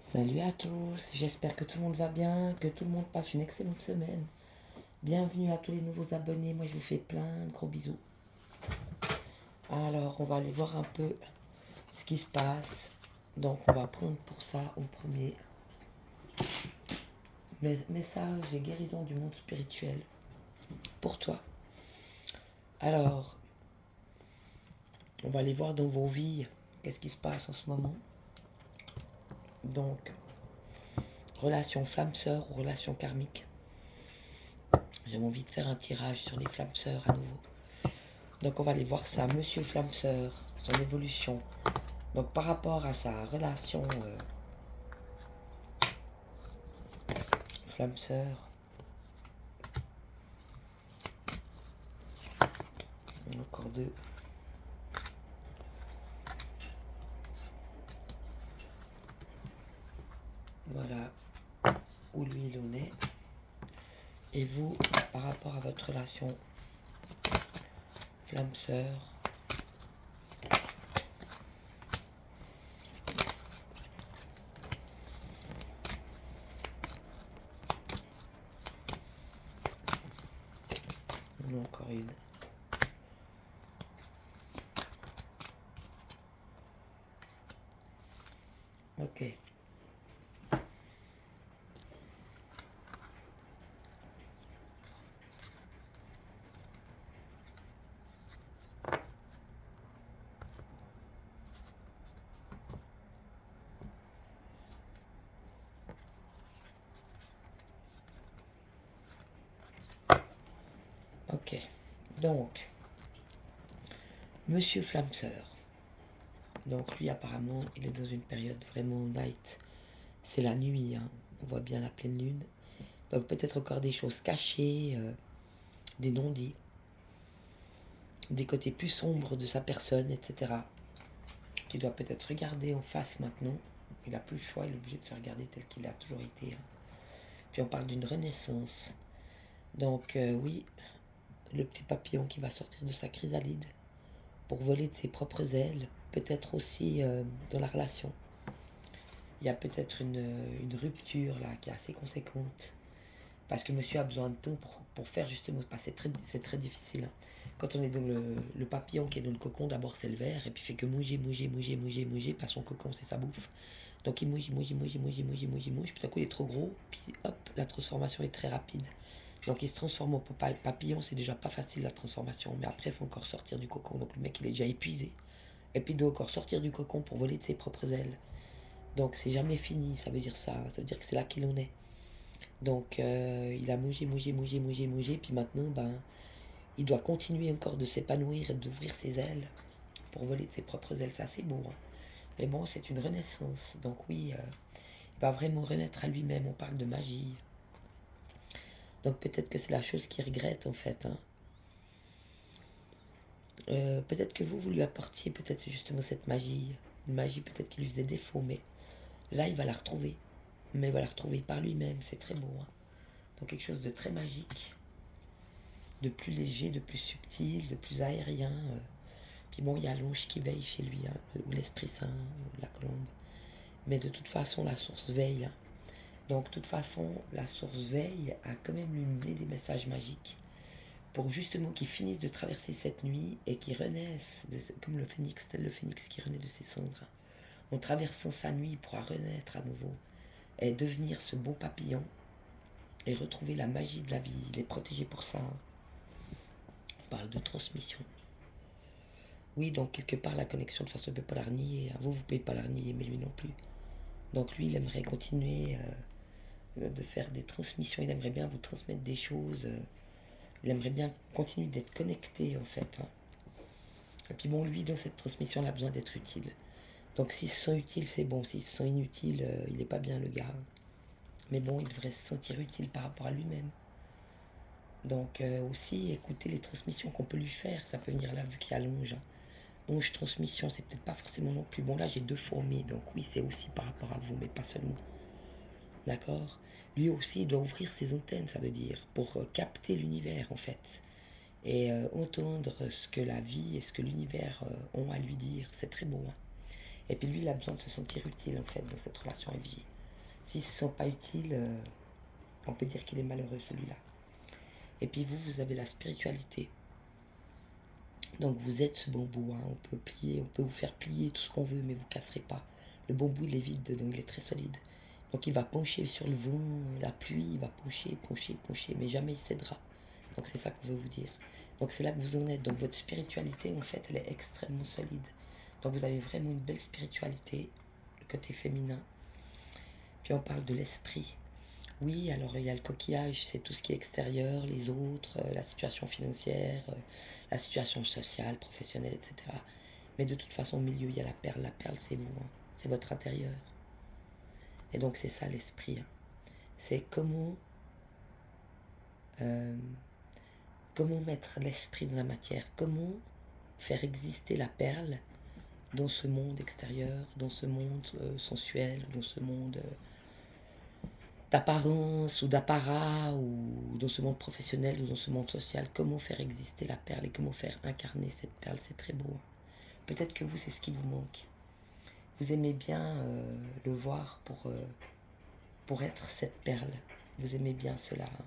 Salut à tous, j'espère que tout le monde va bien, que tout le monde passe une excellente semaine. Bienvenue à tous les nouveaux abonnés, moi je vous fais plein de gros bisous. Alors on va aller voir un peu ce qui se passe. Donc on va prendre pour ça au premier message et guérison du monde spirituel pour toi. Alors on va aller voir dans vos vies qu'est-ce qui se passe en ce moment. Donc relation flamme sœur ou relation karmique. J'ai envie de faire un tirage sur les flammes sœurs à nouveau. Donc on va aller voir ça, Monsieur Flamme Sœur, son évolution. Donc par rapport à sa relation Flamme Sœur, encore deux. Voilà où lui il en est. Et vous, par rapport à votre relation Flamme Sœur, encore une. Ok. Ok. Donc, Monsieur Flamme Sœur. Donc lui apparemment il est dans une période vraiment night. C'est la nuit, hein. On voit bien la pleine lune. Donc peut-être encore des choses cachées, des non-dits, des côtés plus sombres de sa personne, etc. Qu'il doit peut-être regarder en face maintenant. Il n'a plus le choix, il est obligé de se regarder tel qu'il a toujours été. Puis on parle d'une renaissance. Donc oui, le petit papillon qui va sortir de sa chrysalide pour voler de ses propres ailes, peut-être aussi dans la relation. Il y a peut-être une rupture là qui est assez conséquente. Parce que monsieur a besoin de temps pour faire justement, parce que c'est très difficile. Hein. Quand on est dans le papillon qui est dans le cocon, d'abord c'est le vert, et puis il fait que mouger, pas son cocon, c'est sa bouffe. Donc il mouge, puis tout à coup il est trop gros, puis hop, la transformation est très rapide. Donc il se transforme en papillon, c'est déjà pas facile la transformation, mais après il faut encore sortir du cocon. Donc le mec il est déjà épuisé, et puis il doit encore sortir du cocon pour voler de ses propres ailes. Donc c'est jamais fini, ça veut dire ça veut dire que c'est là qu'il en est. Donc il a mougé, puis maintenant, ben, il doit continuer encore de s'épanouir et d'ouvrir ses ailes pour voler de ses propres ailes. C'est assez beau. Hein. Mais bon, c'est une renaissance. Donc oui, il va vraiment renaître à lui-même. On parle de magie. Donc peut-être que c'est la chose qu'il regrette en fait. Hein. Peut-être que vous lui apportiez peut-être justement cette magie. Une magie peut-être qui lui faisait défaut, mais là, il va la retrouver. Mais il va la retrouver par lui-même. C'est très beau. Hein. Donc quelque chose de très magique. De plus léger, de plus subtil, de plus aérien. Puis bon, il y a l'ange qui veille chez lui, hein, ou l'Esprit Saint, ou la colombe. Mais de toute façon, la source veille. Hein. Donc, de toute façon, la source veille a quand même lui donné des messages magiques pour justement qu'ils finissent de traverser cette nuit et qu'ils renaissent, comme le phénix, tel le phénix qui renaît de ses cendres. En traversant sa nuit, il pourra renaître à nouveau et devenir ce beau papillon et retrouver la magie de la vie. Il est protégé pour ça. Hein. On parle de transmission. Oui, donc quelque part la connexion, de toute façon, on ne peut pas la renier. Vous ne pouvez pas la renier, mais lui non plus. Donc lui, il aimerait continuer de faire des transmissions. Il aimerait bien vous transmettre des choses. Il aimerait bien continuer d'être connecté, en fait. Hein. Et puis bon, lui, dans cette transmission, il a besoin d'être utile. Donc s'il se sent utile, c'est bon. S'il se sent inutile, il n'est pas bien, le gars. Mais bon, il devrait se sentir utile par rapport à lui-même. Donc aussi, écouter les transmissions qu'on peut lui faire. Ça peut venir là, vu qu'il y a l'onge. Hein. Onge transmission, c'est peut-être pas forcément non plus. Bon, là, j'ai deux fourmis, donc oui, c'est aussi par rapport à vous, mais pas seulement. D'accord. Lui aussi, il doit ouvrir ses antennes, ça veut dire, pour capter l'univers, en fait. Et entendre ce que la vie et ce que l'univers ont à lui dire. C'est très beau. Hein. Et puis lui, il a besoin de se sentir utile, en fait, dans cette relation FJ. S'il ne se sent pas utile, on peut dire qu'il est malheureux, celui-là. Et puis vous, vous avez la spiritualité. Donc vous êtes ce bambou, hein. On peut plier, on peut vous faire plier tout ce qu'on veut, mais vous ne casserez pas. Le bambou, il est vide, donc il est très solide. Donc il va pencher sur le vent, la pluie, il va pencher, pencher, pencher, mais jamais il cédera. Donc c'est ça qu'on veut vous dire. Donc c'est là que vous en êtes. Donc votre spiritualité, en fait, elle est extrêmement solide. Donc vous avez vraiment une belle spiritualité, le côté féminin. Puis on parle de l'esprit. Oui, alors il y a le coquillage, c'est tout ce qui est extérieur, les autres, la situation financière, la situation sociale, professionnelle, etc. Mais de toute façon, au milieu, il y a la perle. La perle, c'est vous, hein. C'est votre intérieur. Et donc c'est ça l'esprit, hein. C'est comment mettre l'esprit dans la matière, comment faire exister la perle dans ce monde extérieur, dans ce monde sensuel, dans ce monde d'apparence ou d'apparat, ou dans ce monde professionnel ou dans ce monde social. Comment faire exister la perle et comment faire incarner cette perle, c'est très beau, hein. Peut-être que vous, c'est ce qui vous manque. Vous aimez bien le voir pour être cette perle. Vous aimez bien cela, hein.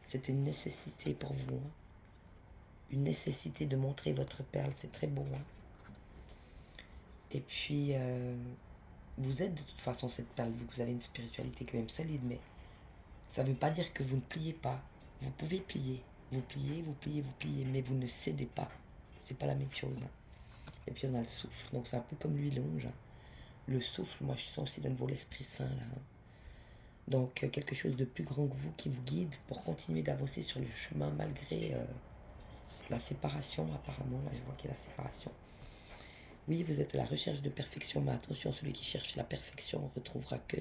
C'est une nécessité pour vous, hein. Une nécessité de montrer votre perle, c'est très beau, hein. Et puis, vous êtes de toute façon cette perle, vu que vous avez une spiritualité quand même solide, mais ça ne veut pas dire que vous ne pliez pas. Vous pouvez plier. Vous pliez, vous pliez, vous pliez, mais vous ne cédez pas. C'est pas la même chose, hein. Et puis on a le souffle, donc c'est un peu comme l'huile-ange, hein. Le souffle, moi je sens aussi de nouveau l'Esprit Saint là, hein. Donc quelque chose de plus grand que vous qui vous guide pour continuer d'avancer sur le chemin malgré la séparation. Apparemment, là je vois qu'il y a la séparation. Oui, vous êtes à la recherche de perfection, mais attention, celui qui cherche la perfection ne retrouvera que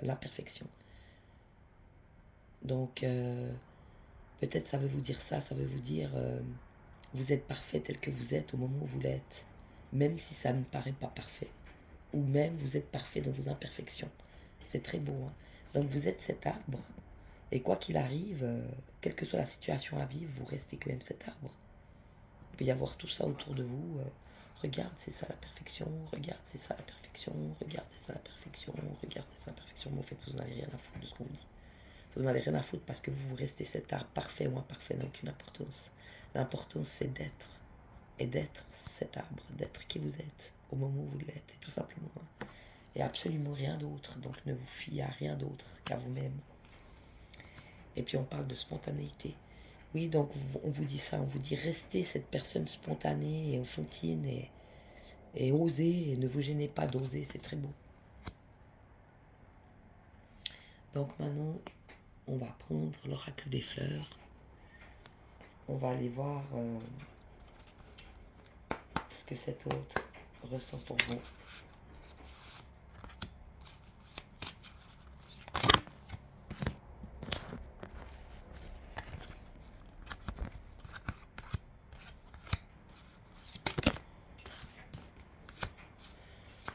l'imperfection. Donc, peut-être ça veut vous dire ça veut vous dire vous êtes parfait tel que vous êtes au moment où vous l'êtes, même si ça ne paraît pas parfait, ou même vous êtes parfait dans vos imperfections. C'est très beau, hein. Donc vous êtes cet arbre, et quoi qu'il arrive, quelle que soit la situation à vivre, vous restez quand même cet arbre. Il peut y avoir tout ça autour de vous. Regarde, c'est ça la perfection. Regarde, c'est ça la perfection. Regarde, c'est ça la perfection. Regarde, c'est ça la perfection. Mais en fait, vous n'en avez rien à foutre de ce qu'on vous dit. Vous n'en avez rien à foutre parce que vous restez cet arbre parfait ou imparfait n'a aucune importance. L'importance, c'est d'être. Et d'être cet arbre, d'être qui vous êtes au moment où vous l'êtes, et tout simplement, hein. Et absolument rien d'autre. Donc ne vous fiez à rien d'autre qu'à vous-même. Et puis on parle de spontanéité. Oui, donc on vous dit ça, on vous dit restez cette personne spontanée et enfantine et osez, et ne vous gênez pas d'oser, c'est très beau. Donc maintenant, on va prendre l'oracle des fleurs. On va aller voir ce que cet autre ressent pour vous.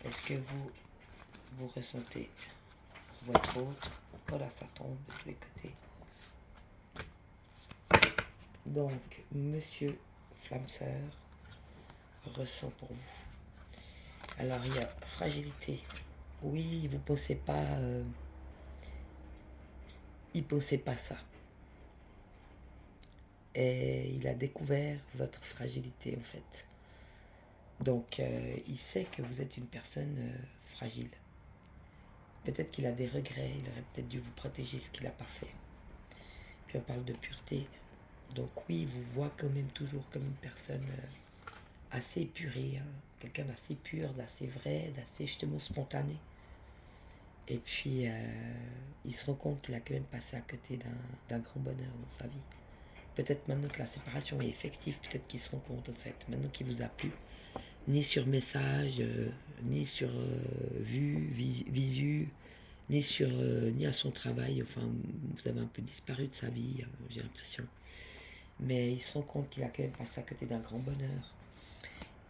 Est-ce que vous ressentez pour votre autre? Voilà, ça tombe de tous les côtés. Donc, Monsieur Flamseur ressent pour vous. Alors, il y a fragilité. Oui, vous pensez pas... il pensait pas ça. Et il a découvert votre fragilité, en fait. Donc, il sait que vous êtes une personne fragile. Peut-être qu'il a des regrets, il aurait peut-être dû vous protéger ce qu'il n'a pas fait. Puis on parle de pureté. Donc oui, il vous voit quand même toujours comme une personne assez épurée, hein. Quelqu'un d'assez pur, d'assez vrai, d'assez justement spontané. Et puis, il se rend compte qu'il a quand même passé à côté d'un grand bonheur dans sa vie. Peut-être maintenant que la séparation est effective, peut-être qu'il se rend compte, en fait, maintenant qu'il vous a plu, ni sur message, ni sur visu, ni à son travail. Enfin, vous avez un peu disparu de sa vie, j'ai l'impression. Mais il se rend compte qu'il a quand même passé à côté d'un grand bonheur.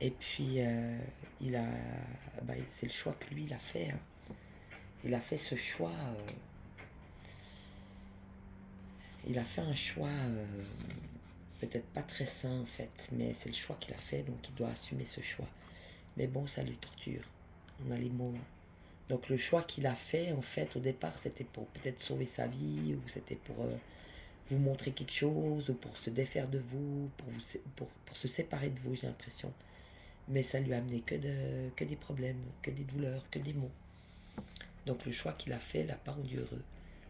Et puis, c'est le choix que lui, il a fait, hein. Il a fait ce choix. Il a fait un choix peut-être pas très sain, en fait, mais c'est le choix qu'il a fait, donc il doit assumer ce choix. Mais bon, ça lui torture. On a les mots. Hein. Donc le choix qu'il a fait, en fait, au départ, c'était pour peut-être sauver sa vie, ou c'était pour vous montrer quelque chose, ou pour se défaire de vous, pour se séparer de vous, j'ai l'impression. Mais ça lui a amené que des problèmes, que des douleurs, que des maux. Donc le choix qu'il a fait l'a pas rendu heureux.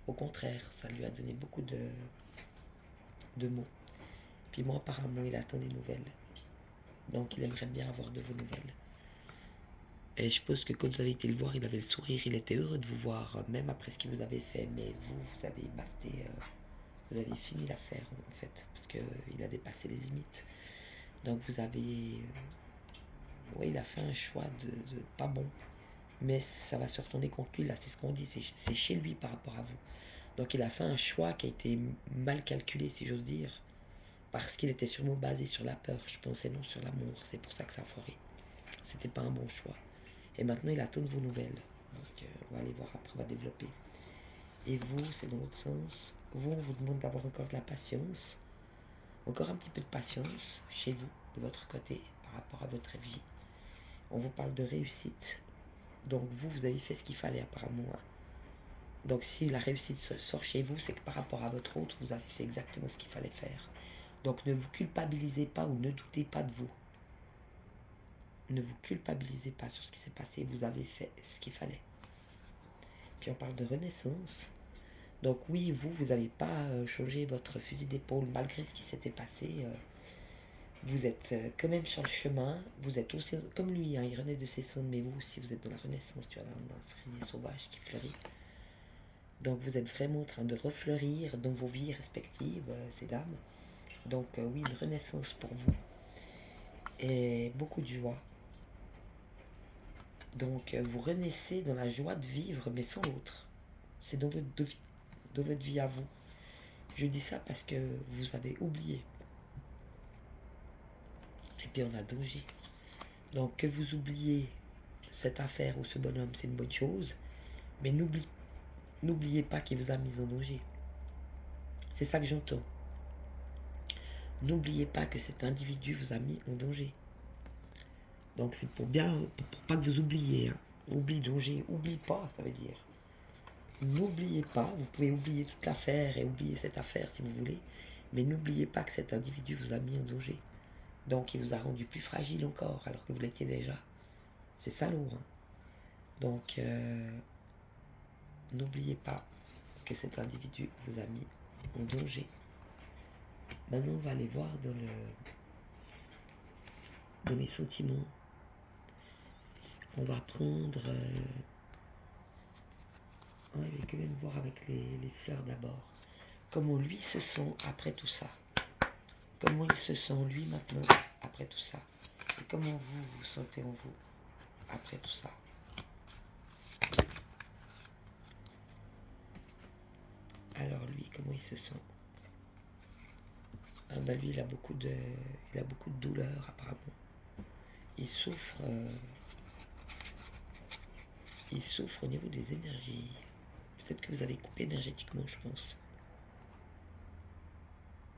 Au contraire, ça lui a donné beaucoup de maux. Puis moi, apparemment, il attend des nouvelles. Donc il aimerait bien avoir de vos nouvelles. Et je suppose que quand vous avez été le voir, il avait le sourire, il était heureux de vous voir, même après ce qu'il vous avait fait. Mais vous avez basté, vous avez fini l'affaire en fait, parce qu'il a dépassé les limites. Donc vous avez... oui, il a fait un choix de pas bon. Mais ça va se retourner contre lui, là, c'est ce qu'on dit, c'est chez lui par rapport à vous. Donc il a fait un choix qui a été mal calculé, si j'ose dire, parce qu'il était sûrement basé sur la peur, je pensais non sur l'amour, c'est pour ça que ça a foiré. C'était pas un bon choix. Et maintenant il attend de vos nouvelles. Donc on va aller voir après, on va développer. Et vous, c'est dans l'autre sens. Vous, on vous demande d'avoir encore de la patience, encore un petit peu de patience chez vous, de votre côté, par rapport à votre vie. On vous parle de réussite. Donc vous avez fait ce qu'il fallait apparemment. Hein. Donc si la réussite sort chez vous, c'est que par rapport à votre autre, vous avez fait exactement ce qu'il fallait faire. Donc ne vous culpabilisez pas ou ne doutez pas de vous. Ne vous culpabilisez pas sur ce qui s'est passé, vous avez fait ce qu'il fallait. Puis on parle de renaissance. Donc oui, vous n'avez pas changé votre fusil d'épaule malgré ce qui s'était passé. Vous êtes quand même sur le chemin. Vous êtes aussi comme lui, hein, il renaît de ses cendres, mais vous aussi, vous êtes dans la renaissance. Tu vois, dans un cerisier sauvage qui fleurit. Donc vous êtes vraiment en train de refleurir dans vos vies respectives, ces dames. Donc oui, une renaissance pour vous. Et beaucoup de joie. Donc vous renaissez dans la joie de vivre, mais sans l'autre. C'est dans votre vie à vous. Je dis ça parce que vous avez oublié. Et puis on a danger. Donc que vous oubliez cette affaire ou ce bonhomme, c'est une bonne chose. Mais n'oubliez pas qu'il vous a mis en danger. C'est ça que j'entends. N'oubliez pas que cet individu vous a mis en danger. Donc c'est pour pas que vous oubliez. Hein. Oublie danger, oublie pas, ça veut dire. N'oubliez pas, vous pouvez oublier toute l'affaire et oublier cette affaire si vous voulez, mais n'oubliez pas que cet individu vous a mis en danger. Donc il vous a rendu plus fragile encore alors que vous l'étiez déjà. C'est ça lourd. Hein. Donc n'oubliez pas que cet individu vous a mis en danger. Maintenant on va aller voir dans les sentiments. On va prendre... je vais quand même voir avec les fleurs d'abord. Comment lui se sent après tout ça. Comment il se sent lui maintenant après tout ça. Et comment vous vous sentez en vous après tout ça. Alors lui, comment il se sent. Ah ben lui, il a beaucoup de douleur apparemment. Il souffre au niveau des énergies. Peut-être que vous avez coupé énergétiquement, je pense.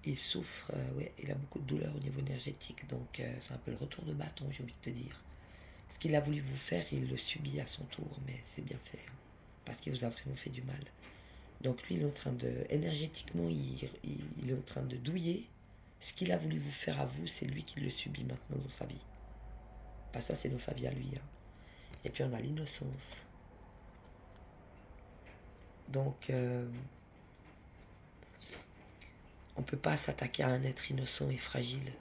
Il souffre, ouais, il a beaucoup de douleur au niveau énergétique, donc c'est un peu le retour de bâton, j'ai envie de te dire. Ce qu'il a voulu vous faire, il le subit à son tour, mais c'est bien fait, hein, parce qu'il vous a vraiment fait du mal. Donc lui, il est en train de, énergétiquement, il est en train de douiller. Ce qu'il a voulu vous faire à vous, c'est lui qui le subit maintenant dans sa vie. Pas ça, c'est dans sa vie à lui. Hein. Et puis on a l'innocence. Donc, on ne peut pas s'attaquer à un être innocent et fragile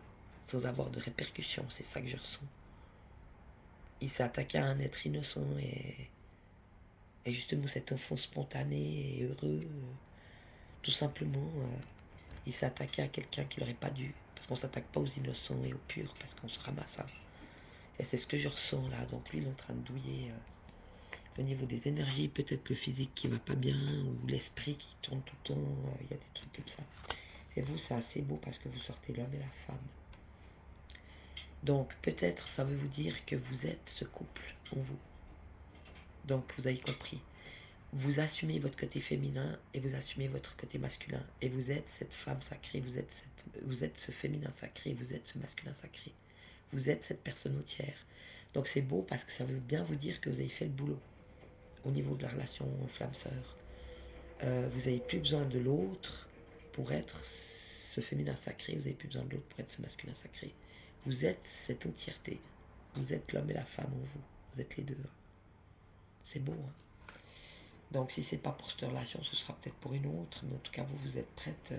sans avoir de répercussions. C'est ça que je ressens. Il s'est attaqué à un être innocent et justement cet enfant spontané et heureux, tout simplement, il s'est attaqué à quelqu'un qui n'aurait pas dû. Parce qu'on ne s'attaque pas aux innocents et aux purs, parce qu'on se ramasse. Hein. Et c'est ce que je ressens là. Donc lui, il est en train de douiller au niveau des énergies, peut-être le physique qui va pas bien, ou l'esprit qui tourne tout le temps. Il y a des trucs comme ça. Et vous, c'est assez beau parce que vous sortez l'homme et la femme. Donc peut-être ça veut vous dire que vous êtes ce couple en vous. Donc vous avez compris. Vous assumez votre côté féminin et vous assumez votre côté masculin. Et vous êtes cette femme sacrée, vous êtes ce féminin sacré, vous êtes ce masculin sacré. Vous êtes cette personne entière. Donc c'est beau parce que ça veut bien vous dire que vous avez fait le boulot au niveau de la relation flamme-sœur. Vous n'avez plus besoin de l'autre pour être ce féminin sacré, vous n'avez plus besoin de l'autre pour être ce masculin sacré. Vous êtes cette entièreté. Vous êtes l'homme et la femme en vous. Vous êtes les deux. C'est beau. Donc si c'est pas pour cette relation, ce sera peut-être pour une autre. Mais en tout cas, vous êtes prête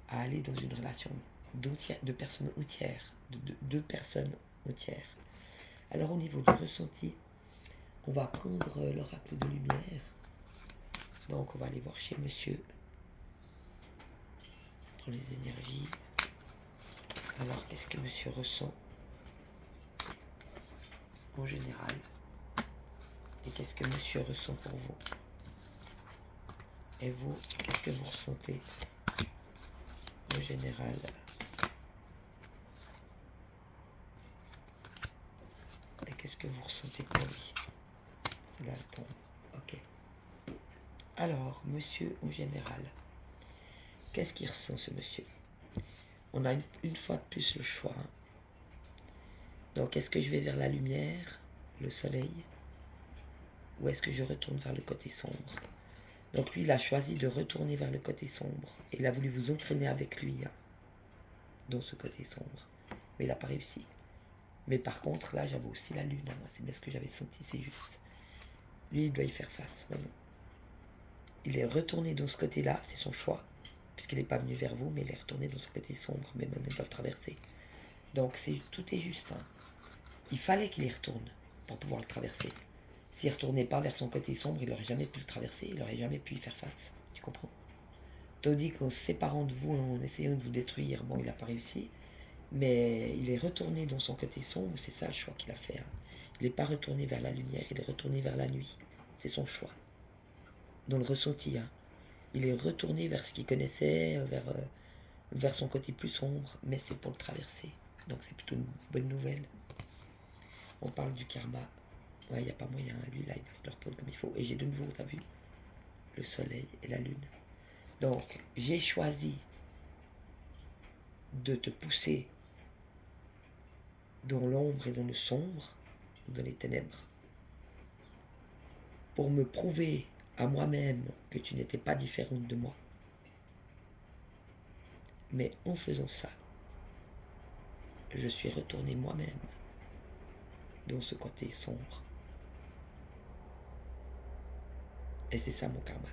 à aller dans une relation de personnes entières, de deux personnes entières. Alors au niveau du ressenti, on va prendre l'oracle de lumière. Donc on va aller voir chez monsieur. Pour les énergies. Alors qu'est-ce que monsieur ressent en général? Et qu'est-ce que monsieur ressent pour vous? Et vous, qu'est-ce que vous ressentez en général? Et qu'est-ce que vous ressentez pour lui? C'est là le ton. Ok. Alors, monsieur en général, qu'est-ce qu'il ressent ce monsieur? On a une fois de plus le choix. Donc, est-ce que je vais vers la lumière, le soleil, ou est-ce que je retourne vers le côté sombre? Donc lui, il a choisi de retourner vers le côté sombre. Et il a voulu vous entraîner avec lui dans ce côté sombre. Mais il n'a pas réussi. Mais par contre, là, j'avais aussi la lune. C'est bien ce que j'avais senti, c'est juste. Lui, il doit y faire face maintenant. Il est retourné dans ce côté-là, c'est son choix. Puisqu'il n'est pas venu vers vous, mais il est retourné dans ce côté sombre. Mais maintenant, il doit le traverser. Donc, tout est juste. Il fallait qu'il y retourne pour pouvoir le traverser. S'il ne retournait pas vers son côté sombre, il n'aurait jamais pu le traverser. Il n'aurait jamais pu y faire face. Tu comprends? Tandis qu'en se séparant de vous, en essayant de vous détruire, bon, il n'a pas réussi. Mais il est retourné dans son côté sombre. C'est ça le choix qu'il a fait. Il n'est pas retourné vers la lumière, il est retourné vers la nuit. C'est son choix. Dans le ressenti. Il est retourné vers ce qu'il connaissait, vers son côté plus sombre. Mais c'est pour le traverser. Donc c'est plutôt une bonne nouvelle. On parle du karma. Ouais, il n'y a pas moyen. Lui, là, il va se le reprendre comme il faut. Et j'ai de nouveau, t'as vu, le soleil et la lune. Donc, j'ai choisi de te pousser dans l'ombre et dans le sombre, dans les ténèbres, pour me prouver à moi-même que tu n'étais pas différente de moi. Mais en faisant ça, je suis retourné moi-même dans ce côté sombre. Et c'est ça mon karma.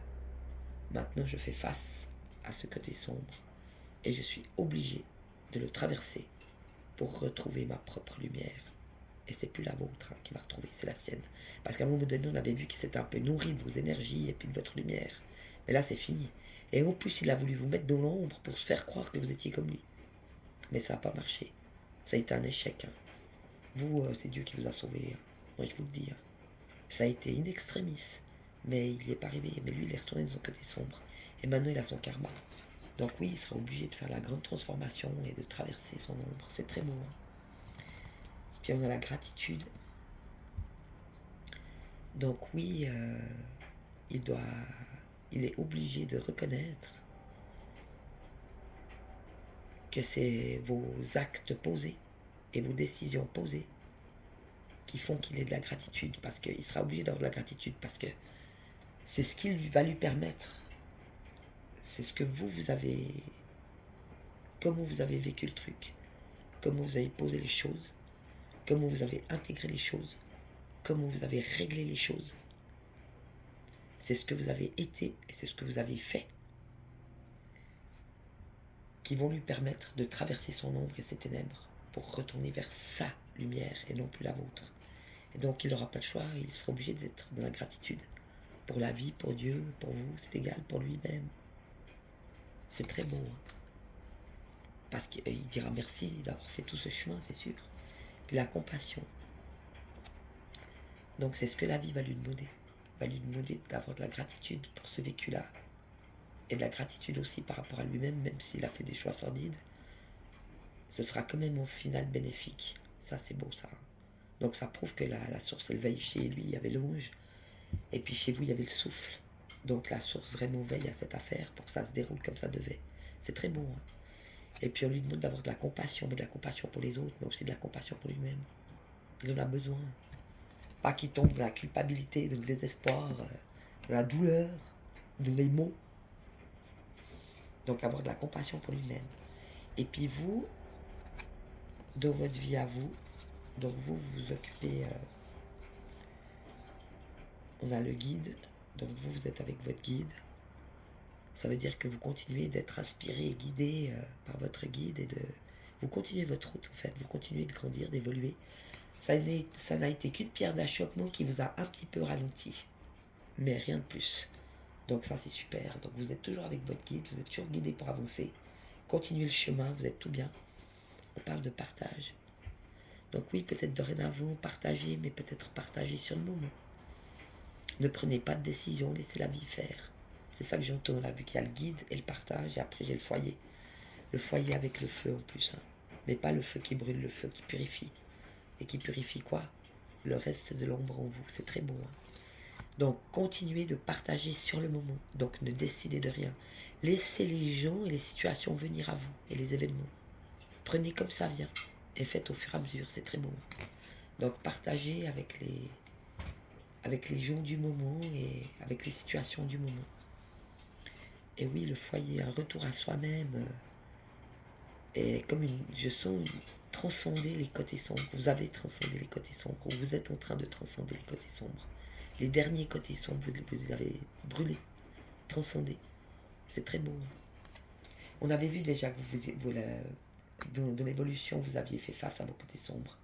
Maintenant, je fais face à ce côté sombre et je suis obligé de le traverser pour retrouver ma propre lumière. Et c'est plus la vôtre qui m'a retrouvé, c'est la sienne. Parce qu'à un moment donné, on avait vu qu'il s'était un peu nourri de vos énergies et puis de votre lumière. Mais là, c'est fini. Et en plus, il a voulu vous mettre dans l'ombre pour se faire croire que vous étiez comme lui. Mais ça n'a pas marché. Ça a été un échec. Vous, c'est Dieu qui vous a sauvé. Moi, je vous le dis. Ça a été in extremis. Mais il n'y est pas arrivé. Mais lui, il est retourné dans son côté sombre. Et maintenant, il a son karma. Donc oui, il sera obligé de faire la grande transformation et de traverser son ombre. C'est très beau. Puis on a la gratitude. Donc oui, il est obligé de reconnaître que c'est vos actes posés et vos décisions posées qui font qu'il ait de la gratitude, parce qu'il sera obligé d'avoir de la gratitude, parce que c'est ce qui va lui permettre, c'est ce que vous avez, comment vous avez vécu le truc, comment vous avez posé les choses, comment vous avez intégré les choses, comment vous avez réglé les choses. C'est ce que vous avez été et c'est ce que vous avez fait qui vont lui permettre de traverser son ombre et ses ténèbres pour retourner vers sa lumière et non plus la vôtre. Et donc il n'aura pas le choix, il sera obligé d'être dans la gratitude. Pour la vie, pour Dieu, pour vous, c'est égal, pour lui-même. C'est très beau. Parce qu'il dira merci d'avoir fait tout ce chemin, c'est sûr. Puis la compassion. Donc c'est ce que la vie va lui demander. Va lui demander d'avoir de la gratitude pour ce vécu-là. Et de la gratitude aussi par rapport à lui-même, même s'il a fait des choix sordides. Ce sera quand même au final bénéfique. Ça, c'est beau, ça. Donc ça prouve que la source, elle veille chez lui, il y avait l'ange. Et puis chez vous, il y avait le souffle. Donc la source vraiment veille à cette affaire pour que ça se déroule comme ça devait. C'est très beau. Et puis on lui demande d'avoir de la compassion, mais de la compassion pour les autres, mais aussi de la compassion pour lui-même. Il en a besoin. Pas qu'il tombe dans la culpabilité, dans le désespoir, dans la douleur, dans les maux. Donc avoir de la compassion pour lui-même. Et puis vous, dans votre vie à vous, donc vous vous occupez, on a le guide, donc vous êtes avec votre guide. Ça veut dire que vous continuez d'être inspiré et guidé par votre guide et vous continuez votre route en fait, vous continuez de grandir, d'évoluer. Ça n'a été qu'une pierre d'achoppement qui vous a un petit peu ralenti, mais rien de plus. Donc ça c'est super, donc vous êtes toujours avec votre guide, vous êtes toujours guidé pour avancer. Continuez le chemin, vous êtes tout bien. On parle de partage. Donc oui, peut-être dorénavant partager, mais peut-être partager sur le moment. Ne prenez pas de décision, laissez la vie faire. C'est ça que j'entends là, vu qu'il y a le guide et le partage, et après j'ai le foyer. Le foyer avec le feu en plus, hein. Mais pas le feu qui brûle, le feu qui purifie. Et qui purifie quoi? Le reste de l'ombre en vous, c'est très beau. Hein. Donc continuez de partager sur le moment, donc ne décidez de rien. Laissez les gens et les situations venir à vous, et les événements. Prenez comme ça vient, et faites au fur et à mesure, c'est très beau. Donc partagez avec les gens du moment et avec les situations du moment. Et oui, le foyer, un retour à soi-même, est comme je sens transcender les côtés sombres. Vous avez transcendé les côtés sombres, ou vous êtes en train de transcender les côtés sombres. Les derniers côtés sombres, vous les avez brûlés, transcendés. C'est très beau. On avait vu déjà que dans l'évolution, vous aviez fait face à vos côtés sombres.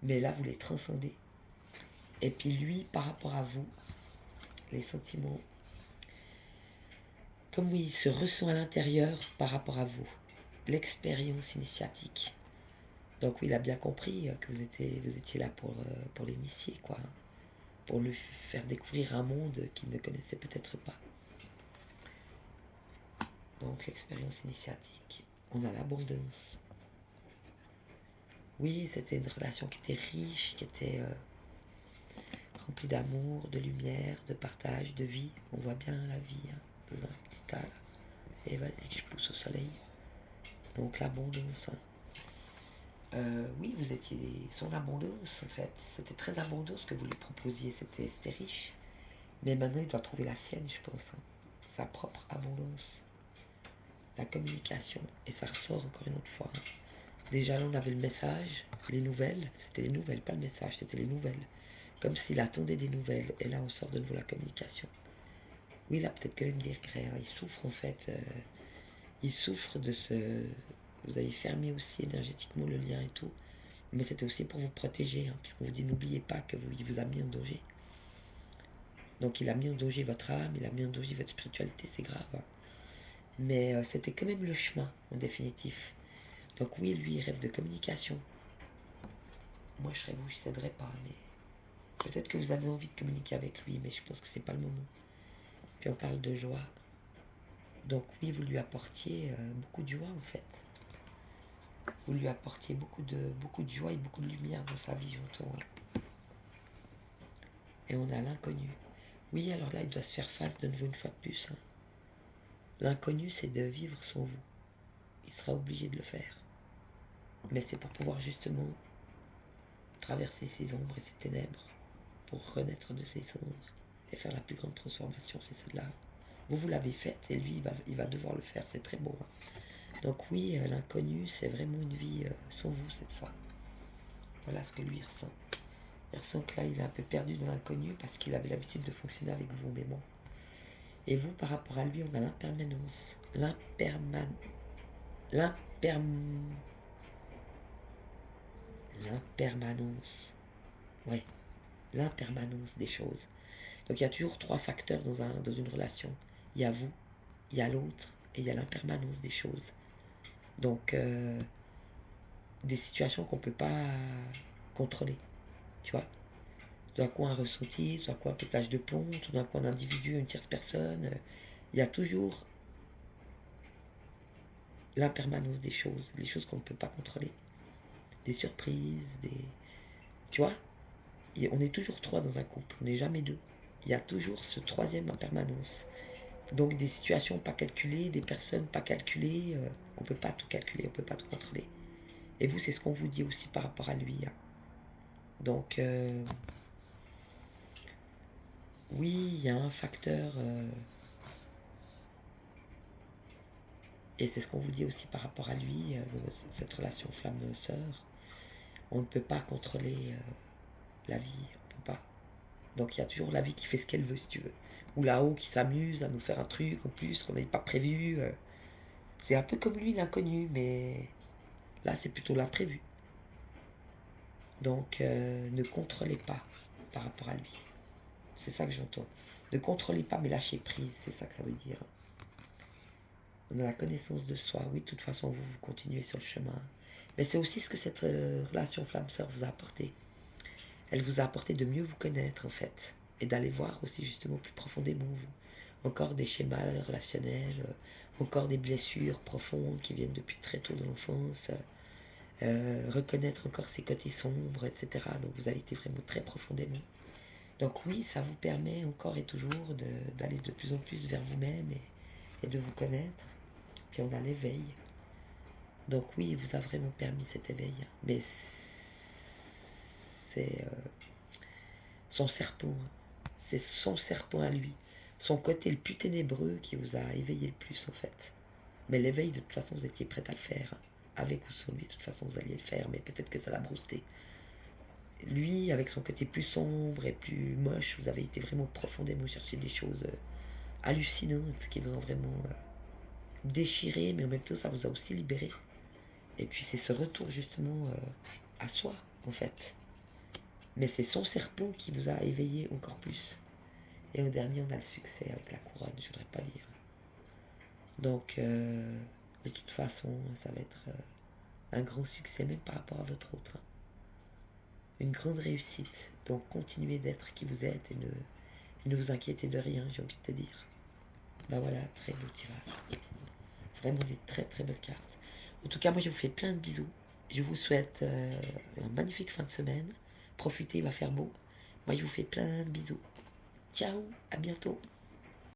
Mais là, vous les transcendez. Et puis lui, par rapport à vous, les sentiments, comme il se ressent à l'intérieur par rapport à vous, l'expérience initiatique. Donc oui, il a bien compris que vous étiez là pour l'initier, quoi. Pour lui faire découvrir un monde qu'il ne connaissait peut-être pas. Donc l'expérience initiatique. On a l'abondance. Oui, c'était une relation qui était riche, qui était remplie d'amour, de lumière, de partage, de vie. On voit bien la vie hein, dans un petit tas. Et vas-y, je pousse au soleil. Donc l'abondance. Hein. Oui, vous étiez son abondance en fait. C'était très abondant ce que vous lui proposiez. C'était riche. Mais maintenant, il doit trouver la sienne, je pense. Hein. Sa propre abondance. La communication. Et ça ressort encore une autre fois. Hein. Déjà, là, on avait le message, les nouvelles. C'était les nouvelles, pas le message, c'était les nouvelles. Comme s'il attendait des nouvelles. Et là, on sort de nouveau la communication. Oui, il a peut-être quand même des regrets. Hein. Il souffre, en fait. Il souffre de ce... Vous avez fermé aussi énergétiquement le lien et tout. Mais c'était aussi pour vous protéger. Hein, puisqu'on vous dit, n'oubliez pas qu'il vous a mis en danger. Donc, il a mis en danger votre âme, il a mis en danger votre spiritualité, c'est grave. Hein. Mais c'était quand même le chemin, en définitif. Donc oui, lui, il rêve de communication. Moi, je serais vous, je ne céderais pas, mais peut-être que vous avez envie de communiquer avec lui, mais je pense que c'est pas le moment. Puis on parle de joie. Donc oui, vous lui apportiez beaucoup de joie, en fait. Vous lui apportiez beaucoup de joie et beaucoup de lumière dans sa vie, j'entends. Et on a l'inconnu. Oui, alors là, il doit se faire face de nouveau une fois de plus. Hein. L'inconnu, c'est de vivre sans vous. Il sera obligé de le faire. Mais c'est pour pouvoir justement traverser ces ombres et ces ténèbres, pour renaître de ces cendres et faire la plus grande transformation, c'est celle-là. Vous l'avez faite et lui, il va devoir le faire, c'est très beau. Hein. Donc oui, l'inconnu, c'est vraiment une vie sans vous cette fois. Voilà ce que lui ressent. Il ressent que là, il est un peu perdu dans l'inconnu parce qu'il avait l'habitude de fonctionner avec vous, mais bon. Et vous, par rapport à lui, on a l'impermanence. L'impermanence. Ouais, l'impermanence des choses. Donc il y a toujours trois facteurs dans une relation. Il y a vous, il y a l'autre et il y a l'impermanence des choses. Donc des situations qu'on ne peut pas contrôler. Tu vois? Tout d'un coup un ressenti, tout d'un coup un pétage de plomb, tout d'un coup un individu, une tierce personne. Il y a toujours l'impermanence des choses, les choses qu'on ne peut pas contrôler. Des surprises, Tu vois? Et on est toujours trois dans un couple, on n'est jamais deux. Il y a toujours ce troisième impermanence. Donc des situations pas calculées, des personnes pas calculées, on ne peut pas tout calculer, on ne peut pas tout contrôler. Et vous, c'est ce qu'on vous dit aussi par rapport à lui. Hein. Donc, oui, il y a un facteur, et c'est ce qu'on vous dit aussi par rapport à lui, cette relation flamme-sœur. On ne peut pas contrôler la vie, on ne peut pas. Donc il y a toujours la vie qui fait ce qu'elle veut, si tu veux. Ou là-haut qui s'amuse à nous faire un truc en plus qu'on n'avait pas prévu. C'est un peu comme lui, l'inconnu, mais là c'est plutôt l'imprévu. Donc ne contrôlez pas par rapport à lui. C'est ça que j'entends. Ne contrôlez pas, mais lâchez prise, c'est ça que ça veut dire. On a la connaissance de soi. Oui, de toute façon, vous continuez sur le chemin. Mais c'est aussi ce que cette relation flamme-sœur vous a apporté. Elle vous a apporté de mieux vous connaître, en fait. Et d'aller voir aussi, justement, plus profondément vous. Encore des schémas relationnels, encore des blessures profondes qui viennent depuis très tôt de l'enfance. Reconnaître encore ses côtés sombres, etc. Donc vous avez été vraiment très profondément. Donc oui, ça vous permet encore et toujours d'aller de plus en plus vers vous-même et de vous connaître. Puis on a l'éveil. Donc oui, il vous a vraiment permis cet éveil. Mais c'est son serpent. C'est son serpent à lui. Son côté le plus ténébreux qui vous a éveillé le plus en fait. Mais l'éveil, de toute façon, vous étiez prête à le faire. Avec ou sans lui, de toute façon, vous alliez le faire. Mais peut-être que ça l'a brousté. Lui, avec son côté plus sombre et plus moche, vous avez été vraiment profondément chercher des choses hallucinantes qui vous ont vraiment déchiré, mais en même temps, ça vous a aussi libéré. Et puis, c'est ce retour justement à soi, en fait. Mais c'est son serpent qui vous a éveillé encore plus. Et au dernier, on a le succès avec la couronne, je voudrais pas dire. Donc, de toute façon, ça va être un grand succès, même par rapport à votre autre. Une grande réussite. Donc, continuez d'être qui vous êtes et ne vous inquiétez de rien, j'ai envie de te dire. Ben voilà, très beau tirage. Vraiment des très très belles cartes. En tout cas, moi, je vous fais plein de bisous. Je vous souhaite une magnifique fin de semaine. Profitez, il va faire beau. Moi, je vous fais plein de bisous. Ciao, à bientôt.